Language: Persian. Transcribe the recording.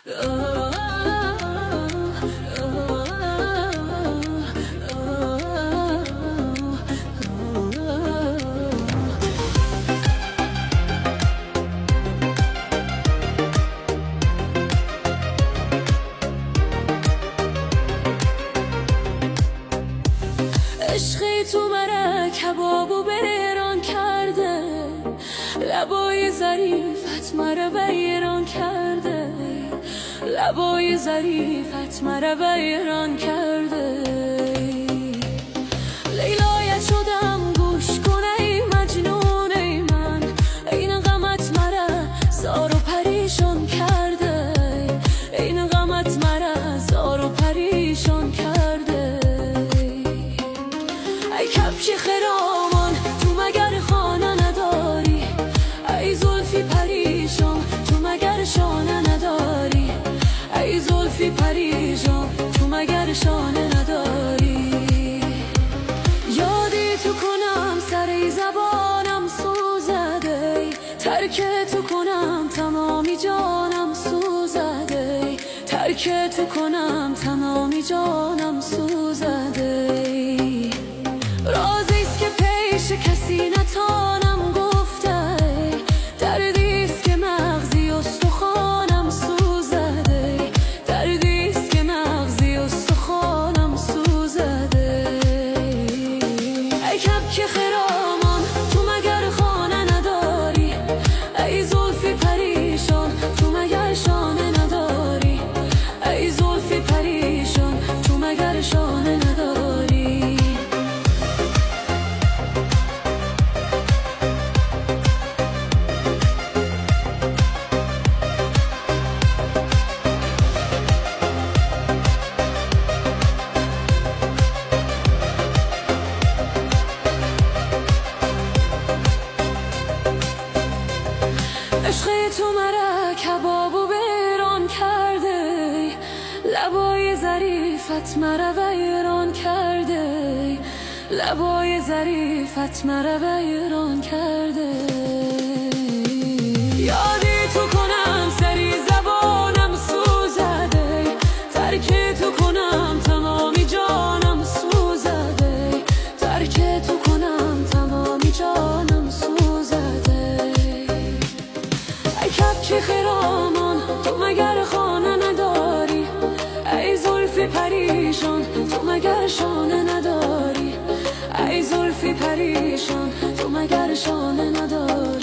عشقی تو مرا کبابو بران کرده، لبای ظریفت مرا ویران کرده، لبای ظریفت مرا ویران کرده. لیلایت شدم گوش کن ای مجنون ای من، این غمت مرا زار و پریشان کرده، این غمت مرا زار و پریشان کرده. ای کبک خرامان تو مگر خانه نداری، ای زلفی پریشان تو مگر شانه نداری، ای زلفی پریشان تو مگر شانه نداری. یادی تو کنم سر زبانم سوزده، ترک تو کنم تمامی جانم سوزده، ترک تو کنم تمامی جانم سوزده. رازیست که پیش کسی نتانم گفته، دردیست که مغزی استخوانم سوزده، دردیست که مغزی استخوانم سوزده. ای کبک خرامان تو مگر خانه نداری، ای زلفی پریشان تو مگر شانه نداری، ای زلفی پریشان تو مگر شانه نداری. عشق تو مرا کبابو بران کرده، لبای ظریفت مرا ویران کرده، لبای ظریفت مرا ویران کرده. یادی تو کنم سری زبانم سوزده، ترک تو کنم تمامی جانم سوزده، ترک تو کنم تمامی جانم سوزده. ای کبک خرامان تو مگر خانه نداری، ای زلفی پریشان تو مگر شانه نداری، ای زلفی پریشان تو مگر شانه نداری.